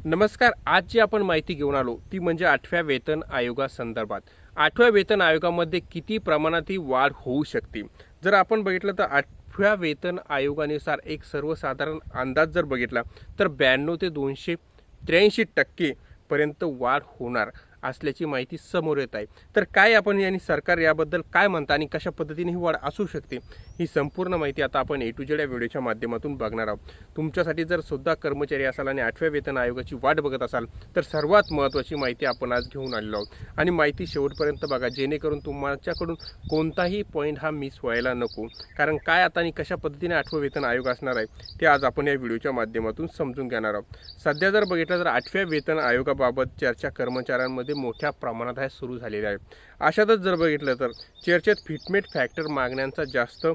नमस्कार. आज जी आपण माहिती घेऊन आलो ती म्हणजे 8व्या वेतन आयोगासंदर्भात. 8व्या वेतन आयोगामध्ये किती प्रमाणात ही वाढ होऊ शकते. जर आपण बघितलं तर 8व्या वेतन आयोगानुसार एक सर्वसाधारण अंदाज जर बघितला तर 92 ते 283% पर्यंत वाढ होणार असल्याची माहिती समोर येत आहे. तर काय आपण आणि सरकार याबद्दल काय म्हणतं आणि कशा पद्धतीने ही वाढ असू शकते, ही संपूर्ण माहिती आता आपण ए टू झेड या व्हिडिओच्या माध्यमातून बघणार आहोत. तुमच्यासाठी जर सुद्धा कर्मचारी असाल आणि 8व्या वेतन आयोगाची वाट बघत असाल तर सर्वात महत्त्वाची माहिती आपण आज घेऊन आलेलो आहोत आणि माहिती शेवटपर्यंत बघा, जेणेकरून तुमच्याकडून कोणताही पॉईंट हा मिस व्हायला नको. कारण काय आता आणि कशा पद्धतीने 8वं वेतन आयोग असणार आहे ते आज आपण या व्हिडिओच्या माध्यमातून समजून घेणार आहोत. सध्या जर बघितलं तर 8व्या वेतन आयोगाबाबत चर्चा कर्मचाऱ्यांमध्ये मोठ्या प्रमाणात सुरू झालेली आहे. अशातच जर बघितलं तर चर्चेत फिटमेट फॅक्टर मागण्यांचा जास्त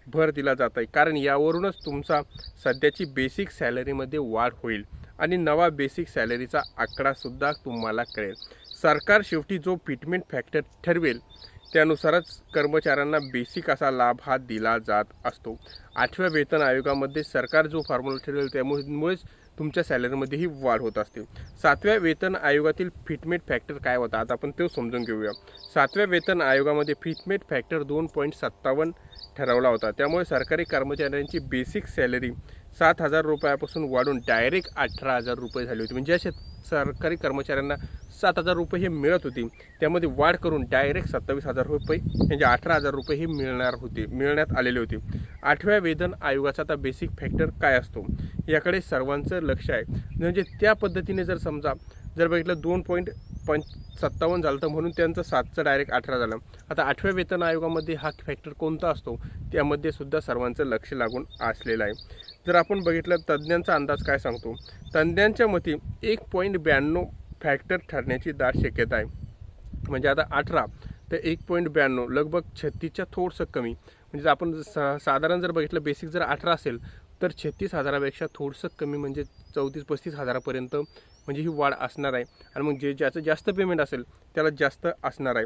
भर दिला जात आहे. कारण यावरूनच तुमचा सध्याची बेसिक सॅलरीमध्ये वाढ होईल आणि नवा बेसिक सॅलरीचा आकडासुद्धा तुम्हाला कळेल. सरकार शेवटी जो फिटमेंट फॅक्टर ठरवेल त्यानुसारच कर्मचाऱ्यांना बेसिक असा लाभ हा दिला जात असतो. 8व्या वेतन आयोगामध्ये सरकार जो फॉर्म्युला ठरवेल त्यामुळेच तुमच्या सॅलरीमध्येही वाढ होत असते. 7व्या वेतन आयोगातील फिटमेट फॅक्टर काय होता आता आपण ते समजून घेऊया. 7व्या वेतन आयोगामध्ये फिटमेट फॅक्टर 2.57 ठरवला होता. त्यामुळे सरकारी कर्मचाऱ्यांची बेसिक सॅलरी 7,000 रुपयापासून वाढून डायरेक्ट 18,000 रुपये झाली होती. म्हणजे असे सरकारी कर्मचाऱ्यांना 7,000 रुपये हे मिळत होती, त्यामध्ये वाढ करून डायरेक्ट 27,000 रुपये म्हणजे 18,000 रुपये हे मिळण्यात आलेले होते. 8व्या वेतन आयोगाचा आता बेसिक फॅक्टर काय असतो याकडे सर्वांचं लक्ष आहे. म्हणजे त्या पद्धतीने जर बघितलं 2.57 झालं तर म्हणून त्यांचं 7चं डायरेक्ट 18 झालं. आता 8व्या वेतन आयोगामध्ये हा फॅक्टर कोणता असतो त्यामध्ये सुद्धा सर्वांचं लक्ष लागून असलेलं आहे. जर आपण बघितलं तज्ज्ञांचा अंदाज काय सांगतो, तज्ज्ञांच्या मते 1.92 फॅक्टर ठरण्याची दाट शक्यता आहे. म्हणजे आता 18 तर 1.92 लगभग 36च्या थोडंसं कमी. म्हणजे आपण साधारण जर बघितलं बेसिक जर 18 असेल तर 36,000पेक्षा थोडंसं कमी म्हणजे 34-35 हजारापर्यंत म्हणजे ही वाढ असणार आहे. आणि मग ज्याचं जास्त पेमेंट असेल त्याला जास्त असणार आहे.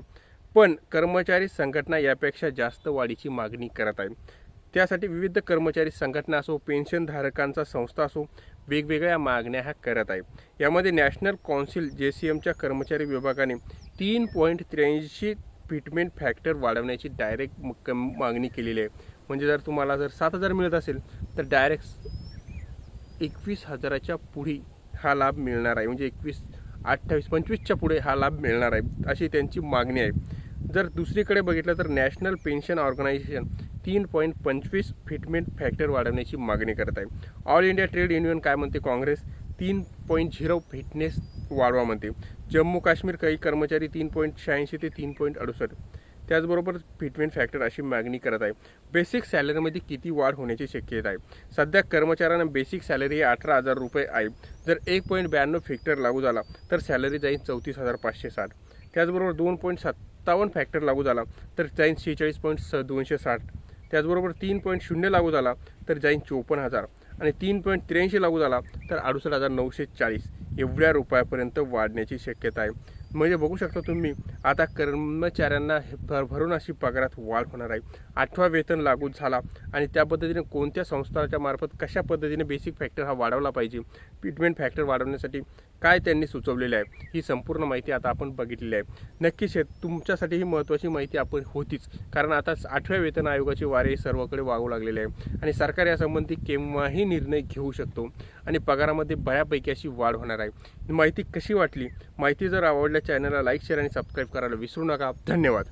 पण कर्मचारी संघटना यापेक्षा जास्त वाढीची मागणी करत आहे. त्यासाठी विविध कर्मचारी संघटना असो, पेन्शनधारकांचा संस्था असो, वेगवेगळ्या मागण्या ह्या करत आहे. यामध्ये नॅशनल कौन्सिल JCMच्या कर्मचारी विभागाने 3.83 फिटमेंट फॅक्टर वाढवण्याची डायरेक्ट मागणी केलेली आहे. म्हणजे जर तुम्हाला 7,000 मिळत असेल तर डायरेक्ट 21,000च्या पुढे हा लाभ मिळणार आहे. म्हणजे 21, 28, 25च्या पुढे हा लाभ मिळणार आहे अशी त्यांची मागणी आहे. जर दुसरीकडे बघितलं तर national pension organisation 3.25 fitment factor वाढवण्याची मागणी करत आहे. ऑल इंडिया ट्रेड युनियन काय म्हणते, काँग्रेस 3.0 फिटनेस वाढवा म्हणते. जम्मू काश्मीर काही कर्मचारी 3.86 ते 3.68 त्याचबरोबर फिटमेंट फॅक्टर अशी मागणी करत आहे. बेसिक सॅलरीमध्ये किती वाढ होण्याची शक्यता आहे. सध्या कर्मचाऱ्यांना बेसिक सॅलरी 18,000 रुपये आहे. जर 1.92 फॅक्टर लागू झाला तर सॅलरी जाईल 34,560. त्याचबरोबर 2.57 फॅक्टर लागू झाला तर जाईल 46,260. त्याचबरोबर 3.0 लागू झाला तर जाईल 54,000 आणि 3.83 लागू झाला तर 68,940 एवढ्या रुपयापर्यंत वाढण्याची शक्यता आहे. म्हणजे बघू शकता तुम्ही आता कर्मचाऱ्यांना भरभरून अशी पगारात वाढ होणार आहे. 8वा वेतन लागू झाला आणि त्या पद्धतीने कोणत्या संस्थांच्या मार्फत कशा पद्धतीने बेसिक फॅक्टर हा वाढवला पाहिजे, फिटमेंट फॅक्टर वाढवण्यासाठी काय त्यांनी सुचवलेलं आहे, ही संपूर्ण माहिती आता आपण बघितलेली आहे. नक्कीच तुमच्यासाठी ही महत्त्वाची माहिती आपण होतीच. कारण आता 8व्या वेतन आयोगाचे वारे सर्वकडे वागू लागलेले आहे आणि सरकार यासंबंधी केव्हाही निर्णय घेऊ शकतो आणि पगारामध्ये बऱ्यापैकी अशी वाढ होणार आहे. माहिती कशी वाटली, माहिती जर आवडल्या चॅनलला लाईक, शेअर आणि सबस्क्राईब करायला विसरू नका. धन्यवाद.